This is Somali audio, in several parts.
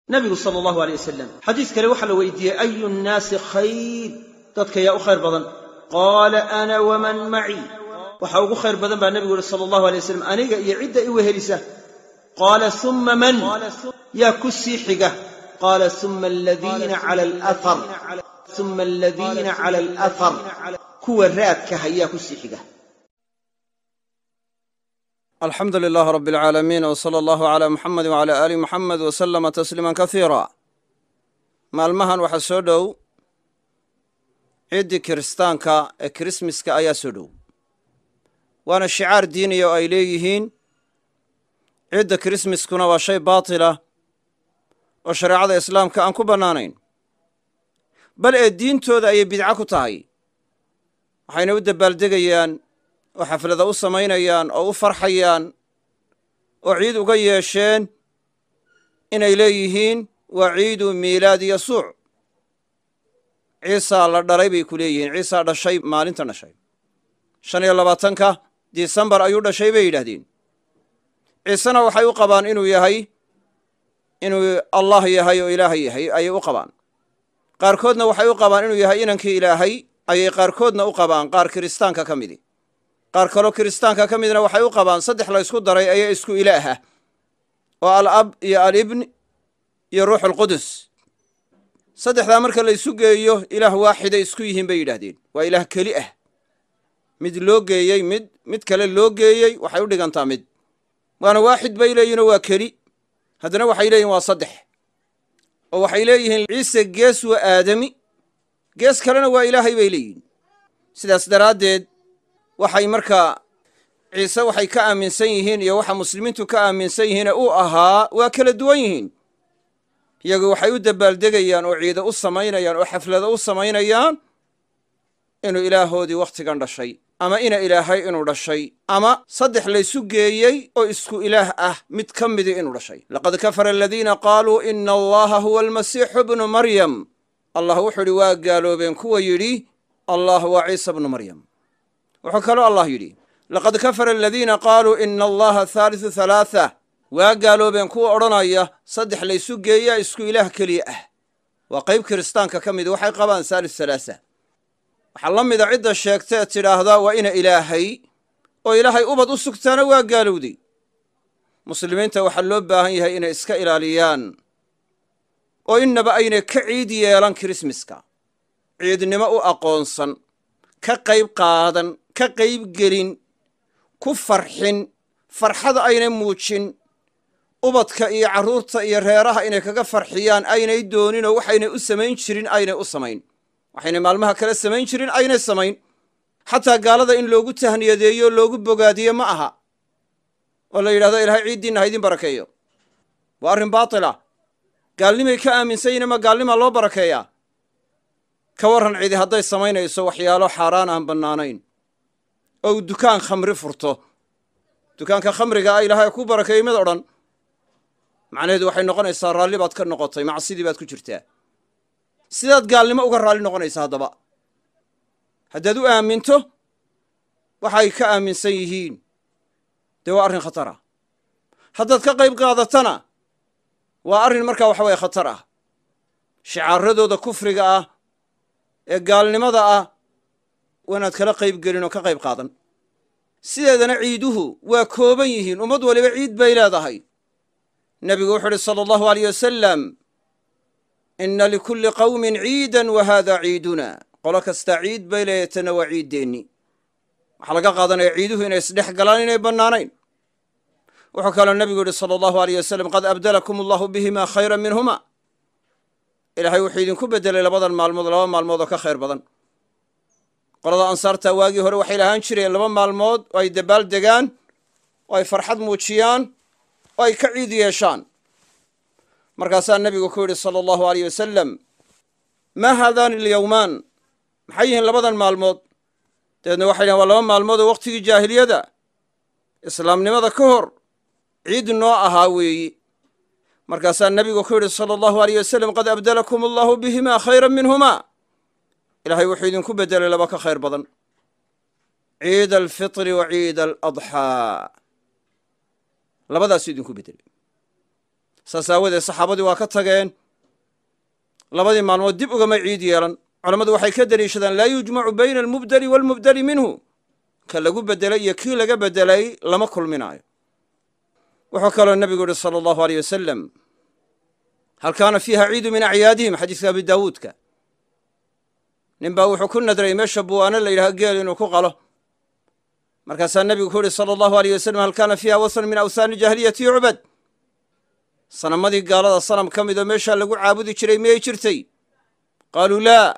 nabigu sala allahu aleyh wasalam xadiis kale waxaa la weydiiyey ayu nnaasi khayr, dadka yaa u khayr badan? qaala ana waman macii, waxaa ugu khayr badan baa nebigu yihi sala allahu alay wasalam aniga iyo cidda i wehelisa. qaala uma man, yaa ku sii xiga? qaala uma aladiina cala alathar, uma aladiina cala alathar, kuwa raadka hayaa ku sii xiga. alxamdu lilaah rab alcaalamiin wsala allahu calaa muxamedi wcalaa aali muxamed wasalama tasliiman kasiira. maalmahan waxaa soo dhow ciiddii kiristaanka ee kirismaska ayaa soo dhow, waana shicaar diiniya oo ay leeyihiin. ciidda kirismaskuna waa shay baatila oo shareecada islaamka aan ku bannaanayn, bal ee diintooda ayay bidco ku tahay. waxayna u dabbaaldegayaan oo xaflada u samaynayaan oo u farxayaan oo ciid uga yeesheen inay leeyihiin waa ciidu miilaadi yasuuc. ciisaa la dhalay bay ku leeyihiin, ciisaa dhashay maalinta dhashay 25 disembar ayuu dhashay bay yidhaahdeen. ciisena waxay u qabaan inuu allah yahay oo ilaahay yahay ayay u qabaan. qaarkoodna waxay u qabaan inuu yahay inankii ilaahay ayay qaarkoodna u qabaan, qaar kiristaanka ka midi. qaar kaloo kiristaanka ka midna waxay u qabaan 3 la ysku daray ayaa isku ilaaha, oo alab iyo alibn iyo ruuxulqudus. 3daa marka la ysu geeyo ilaah waaxiday isku yihiin bay yidhaahdeen. waa ilaah keli ah, mid loo geeyey mid kale loo geeyey waxay u dhigantaa mid, waana waaxid bay leeyihinoo waa keli. haddana waxay leeyihin waa 3, oo waxay leeyihiin ciise gees waa aadami, gees kalena waa ilaahay bay leeyihin. sidaas daraaddeed waxay markaa ciise waxay ka aaminsan yihiin iyo waxa muslimiintu ka aaminsan yihiine uu ahaa waa kala duwan yihiin. iyagu waxay u dabbaaldegayaan oo ciida u samaynayaan oo xaflada u samaynayaan inuu ilaahoodii wakhtigan dhashay, ama ina ilaahay inuu dhashay, ama 3 laysu geeyey oo isku ilaah ah mid ka midii inuu dhashay. laqad kafara aladiina qaaluu ina allaha huwa almasiixu bnu maryam. allah wuxuu idhi waa gaaloobeen kuwa yidhi allah waa ciisa bnu maryam. wuxuu kaloo allah yidhi laqad kafara aladiina qaaluu ina allaha haaliثu 3. waa gaaloobeen kuwa odhanaya 3 laysu geeyaa isku ilaah keliya ah. waa qayb kiristaanka ka mid, waxay qabaan haaliث 3. waxaa la mida cidda sheegta ee tidhaahdaa waa ina ilaahay oo ilaahay ubad u sugtaana waa gaalowday. muslimiinta waxaa loo baahan yahay inay iska ilaaliyaan oo innaba aynay ka ciid yeelan kirismaska, ciidnimo u aqoonsan, ka qayb qaadan, ka qayb gelin, ku farxin, farxada aynay muujin, ubadka iyo carruurta iyo reeraha inay kaga farxiyaan aynay dooninoo waxaynay u samayn jirin aynay u samayn, waxaynay maalmaha kale samayn jirin aynay samayn. xataa gaalada in loogu tahniyadeeyo loogu bogaadiye ma aha oo la yidhahdo ilaahay ciiddiinna ha idin barakeeyo. waa arrin baatila. gaalnimay ka aaminsan yihin ma gaalnimaa loo barakeeyaa? ka warran cidi hadday samaynayso waxyaalo xaaraan aan bannaanayn oo uu dukaan khamri furto, dukaanka khamriga ah ilaahay ku barakeeyey mid odhan, macnaheedu waxay noqonaysaa raalli baad ka noqotay, macsidii baad ku jirtaa. sidaad gaalnimo uga raalli noqonaysa haddaba haddaad u aaminto waxay ka aaminsan yihiin, dee waa arrin khatar ah. haddaad ka qayb qaadatana waa arrin markaa waxa weye khatar ah. shicaaradooda kufriga ah ee gaalnimada ah waanaad kala qayb gelin oo ka qayb qaadan. sideedana ciiduhu waa kooban yihiin, ummad waliba ciid bay leedahay. nebigu wuxuu uhi sala allahu aleyh wasalam ina likulli qawmin ciidan wa haada ciiduna. qolo kastaa ciid bay leedatana waa ciiddeenni. waxaa laga qaadanaya ciiduhu inay isdhex galaan inay bannaanayn. wuxuu kaloo nebigu yidhi sala allahu aleyh wasalam qad abdalakum allahu bihima khayran minhuma. ilaahay wuxuu idinku beddelay 2 maalmood 2 maalmood oo ka khayr badan. qolada ansaarta waagii hore waxay lahaan jireen 2 maalmood oo ay dabbaal degaan oo ay farxad muujiyaan oo ay ka ciid yeeshaan. markaasaa nebigu ku yidhi sala allahu aleyh wasalam maa haadaani alyowmaan, maxay yihiin 2 maalmood? dabeedna waxay dhahen waa 2 maalmood oo wakhtigii jaahiliyada islaamnimada ka hor ciid noo ahaa weeyi. markaasaa nebigu ku yidhi sala allahu aleyh wasalam qad abdalakum allahu bihima khayran minhuma. ilaahay wuxuu idinku beddelay 2 ka khayr badan, ciid alfitri wa ciid aladxaa. labadaasuu idinku beddelay. saas aawadeed saxaabadii waa ka tageen labadii maalmood dib ugama ciid yeelan culammadu waxay ka deliishadaan laa yujmacu bayna almubdeli waalmubdeli minhu ka lagu beddelay iyo kii laga beddelay lama kulminaayo wuxuu kaloo nebigu yihi sala allahu aleyh wasalam hal kaana fiiha ciidu min acyaadihim xadiiska abi daawuudka nin baa wuxuu ku nadray meesha buwaano la yidhaha geel inuu ku qalo markaasaa nebigu ku yihi sala allahu aleyh wasalam hal kaana fiiha wasan min awsaani jaahiliyati yucbad sanamadii gaalada sanam ka midoo meeshaa lagu caabudi jiray miyay jirtay qaaluu laa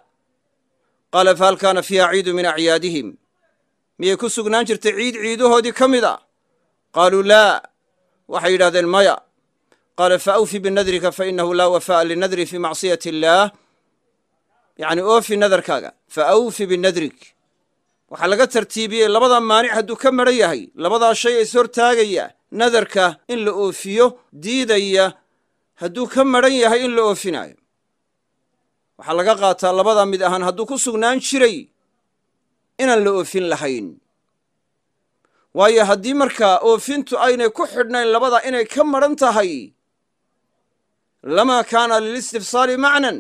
qaala fahal kaana fiiha ciidu min acyaadihim miyay ku sugnaan jirtay ciid ciidahoodii ka mid a qaaluu laa waxay yidhahdeen maya qaala faawfi binadrika fainahu laa wafaa'a linadri fii macsiyati illaah yacni oofi nadarkaaga faawfi binadrik waxaa laga tartiibiyey labada maanic hadduu ka madhan yahay labadaa shay is hortaagaya nadarka in la oofiyo diidaya hadduu ka madhan yahay in la oofinaayo waxaa laga qaataa labada mid ahaan hadduu ku sugnaan jiray inaan la oofin lahayn waayo haddii markaa oofintu aynay ku xidhnayn labada inay ka madhan tahay lamaa kaana lilistifsaali macnan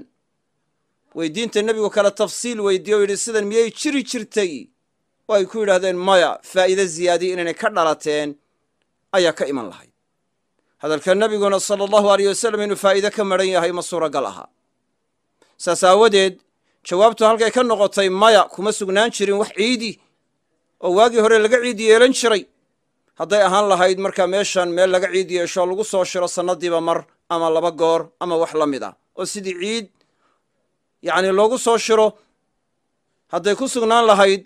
weydiinta nebigu kale tafsiil weydiiye o yidhi sidan miyay jiri jirtay oo ay ku yidhaahdeen maya faa'iide ziyaadiya inaynay ka dhalateen ayaa ka iman lahayd hadalka nebiguna sala allahu aleyh wasalam inuu faa'iide ka madhan yahay ma suuragal aha saas aawadeed jawaabtu halkay ka noqotay maya kuma sugnaan jirin wax ciidi oo waagii hore laga ciid yeelan jiray hadday ahaan lahayd markaa meeshan meel laga ciid yeesho lagu soo shiro sannadiiba mar ama laba goor ama wax la mid ah oo sidii ciid yacni loogu soo shiro hadday ku sugnaan lahayd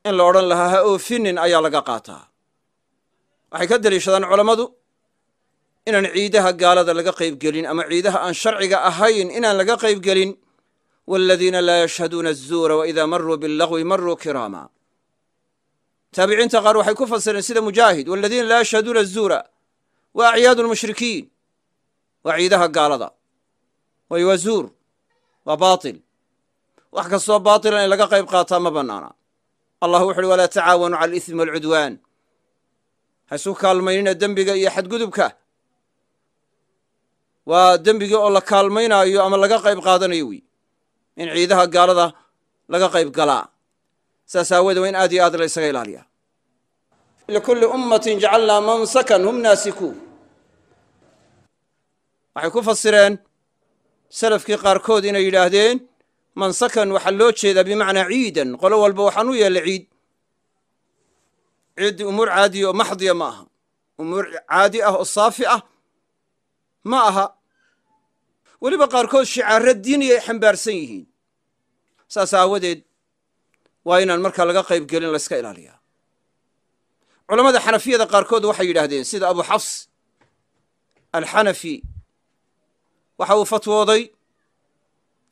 in la odhan lahaa ha oofinin ayaa laga qaataa waxay ka deliishadaan culammadu inaan ciidaha gaalada laga qaybgelin ama ciidaha aan sharciga ahayn inaan laga qaybgelin waaladiina laa yashhaduuna azuura waidaa maruu billagwi maruu kiraama taabiciinta qaar waxay ku fasireen sida mujaahid waaladiina laa yashhaduuna azuura wa acyaadu lmushrikiin waa ciidaha gaalada way waa zuur waa baatil wax kastoo baatilan in laga qayb qaataa ma bannaana allah wuxu uhi walaa tacaawanu cala alismi waalcudwaan ha isu kaalmaynina dembiga iyo xadgudubka waa dembigii oo la kaalmaynaayo ama laga qayb qaadanayo wey in ciidaha gaalada laga qayb galaa saas aawoodee waa in aad iyo aad la ysaga ilaaliyaa likulli ummatin jacalnaa mansakan hum naasikuun waxay ku fasireen salafkii qaarkood inay yidhaahdeen mansakan waxaa loo jeedaa bimacnaa ciidan qolo walba waxaan u yeella ciid ciiddii umuur caadiya oo maxdiya ma aha umuur caadi ah oo saafi ah ma aha weliba qaarkood shicaaro diiniya ay xambaarsan yihiin saas aawadeed waa inaan markaa laga qayb gelin layska ilaaliyaa culammada xanafiyada qaarkood waxay yidhaahdeen sida abu xafs alxanafi waxa uu fatwooday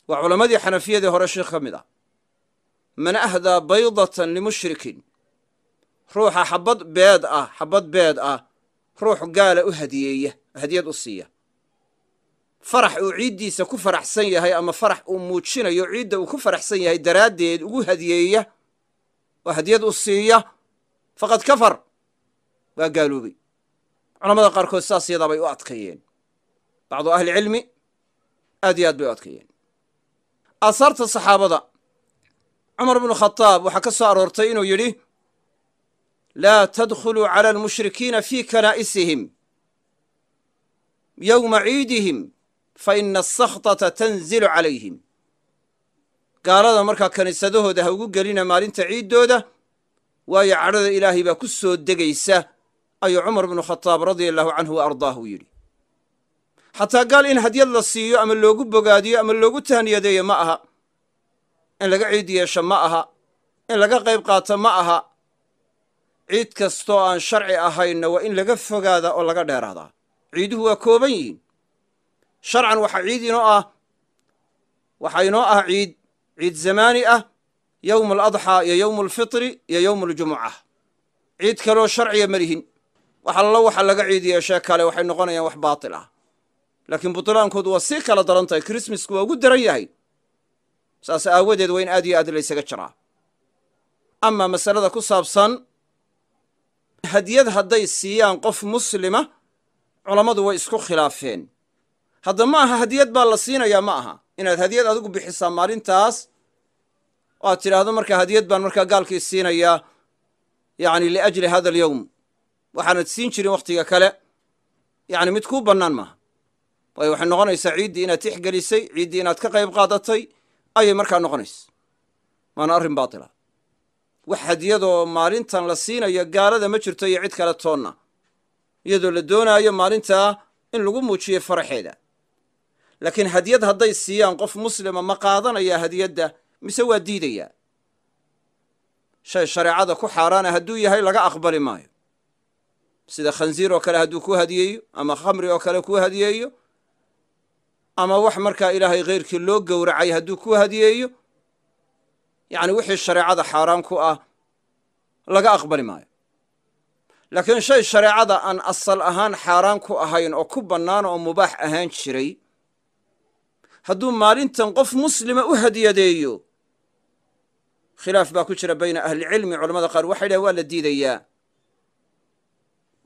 waa culammadii xanafiyadii hore sheekh ka mid ah man ahdaa baydatan limushrikin ruuxa xabad beed ah ruux gaala u hadiyeeya hadiyad u siiya farax uu ciiddiisa ku faraxsan yahay ama farax uu muujinayo ciidda uu ku faraxsan yahay daraaddeed ugu hadiyeeya oo hadiyad u siiya faqad kafar waa gaaloobay culamada qaarkood saas yadaa bay u adkeeyeen bacdu ahlicilmi aad iyo aad bay u adkeeyeen aahaarta saxaabada cumar bnu khadaab waxaa ka soo aroortay inuu yidhi laa tadkhuluu cala almushrikiina fii kanaa'isihim yowma ciidihim fa ina asakhtata tanzilu calayhim gaalada markaa kaniisadahooda ha ugu gelina maalinta ciiddooda waayo cadhada ilaahay baa ku soo degaysa ayuu cumar bnu khadaab radia allahu canhu wa ardaahu yidhi xataa gaal in hadyad la siiyo ama loogu bogaadiyo ama loogu tahniyadeeyo ma aha in laga ciid yeesho ma aha in laga qayb qaato ma aha ciid kastoo aan sharci ahaynna waa in laga fogaada oo laga dheeraadaa ciiduhu waa kooban yihiin sharcan waxaa ciid inoo ah waxaa inoo ah ciid zamaani ah yowmu aladxaa iyo yowmu alfitri iyo yowmu aljumuca ciid kaloo sharciya ma lihin wax allo waxa laga ciid yeeshee kale waxay noqonayaan wax baatil ah laakiin butlaankoodu waa sii kala daran tahay krismasku waa ugu daran yahay saas aawadeed waa in aad iyo aad laysaga jiraa amaa masalada ku saabsan hadiyad hadday siiyaan qof muslima culammadu way isku khilaafeen. hadda ma aha hadiyad baa la siinayaa, ma aha inaad hadiyad adigu bixisaa maalintaas oo aad tidhaahdo markaa hadiyad baan markaa gaalkii siinayaa yacni liajli hada alyowm, waxaanad siin jirin wakhtiga kale, yacni mid kuu bannaan maaha. waayo waxay noqonaysaa ciiddii inaad tixgelisay, ciiddii inaad ka qayb qaadatay ayay markaa noqonaysa. waana arrin baatila. wax hadiyadoo maalintan la siinayo gaalada ma jirto iyo cid kale toonna, iyadoo la doonaayo maalintaa in lagu muujiyo faraxeeda. laakiin hadiyad hadday siiyaan qof muslima ma qaadanayaa hadiyadda mise waa diidayaa? shay shareecada ku xaaraana hadduu yahay laga aqbali maayo. sida khansiir oo kale hadduu ku hadiyeeyo, ama khamri oo kale ku hadiyeeyo, ama wax markaa ilaahay khayrkii loo gowracay hadduu ku hadiyeeyo, yacni wixii shareecada xaaraan ku ah laga aqbali maayo. laakiin shay shareecada aan asal ahaan xaaraan ku ahayn oo ku bannaan oo mubaax ahaan jiray hadduu maalintan qof muslima u hadiyadeeyo, khilaaf baa ku jira bayna ahlicilmi. culamada qaar waxay yidhahdeen waa la diidayaa.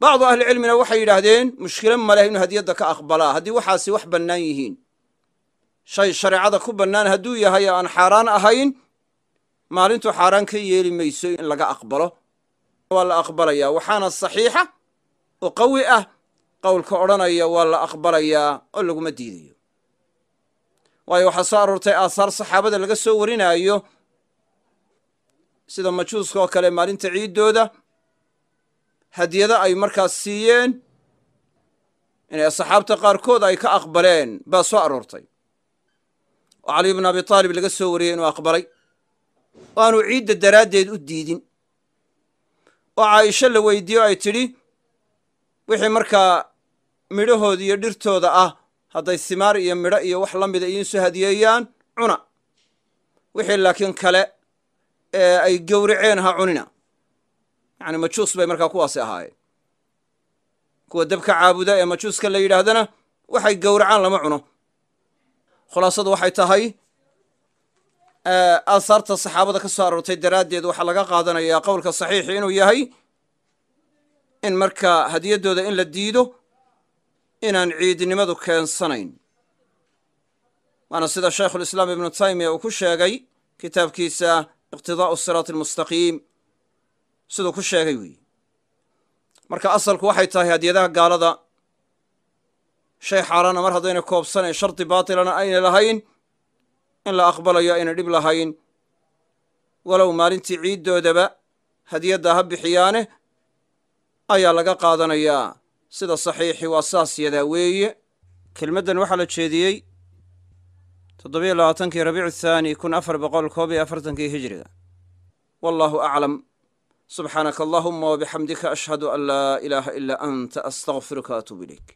bacdu ahlicilmina waxay yidhaahdeen mushkilo ma leh inuu hadiyadda ka aqbalaa haddii waxaasi wax bannaan yihiin. shay shareecada ku bannaan hadduu yahay oo aan xaaraan ahayn, maalintuu xaaraan ka yeeli mayso in laga aqbalo. waa la aqbalayaa, waxaana saxiixa oo qawi ah qowlka odhanaya waa la aqbalayaa oo laguma diidayo. waayo waxaa soo aroortay aahaar saxaabada laga soo warinaayo, sida majuuska oo kale maalinta ciiddooda hadiyado ay markaas siiyeen inay saxaabta qaarkood ay ka aqbaleen baa soo aroortay. oo cali bn abi taalib laga soo wariyey inuu aqbalay oo aanu ciidda daraaddeed u diidin. oo caaisho la weydiiyo ay tidhi wixii markaa midhahooda iyo dhirtooda ah hadday simaar iyo midho iyo wax la mida idiinsu hadiyeeyaan cuna, wixii laakiin kale ee ay gowraceen ha cunina. yacni majuus bay markaa kuwaasi ahaayeen. kuwa dabka caabuda ee majuuska la yidhaahdana waxay gowracaan lama cuno. khulaasadu waxay tahay aahaarta saxaabada ka soo aroortay daraaddeed waxaa laga qaadanayaa qowlka saxiixi inuu yahay in markaa hadiyaddooda in la diido inaan ciidnimadu keensanayn. waana sida shaykhulislaam ibnu taymiya uu ku sheegay kitaabkiisa iqtidaa'u siraati almustaqiim siduu ku sheegay weeye. marka asalku waxay tahay hadiyadaha gaalada shay xaaraana mar haddayna koobsanayn, shardi baatilana ayna lahayn, in la aqbalayo ayna dhib lahayn, walow maalintii ciiddoodaba hadiyadda ha bixiyaane ayaa laga qaadanayaa. sida saxiixi waa saas yadaa weeye. kelmaddan waxaa la jeediyey 27 rabiicu thaani 1441 hijriga. wallaahu aclam. subxaanaka allahuma wabixamdika ashhadu an laa ilaaha ilaa anta astaqfiruka atuubu ilayk.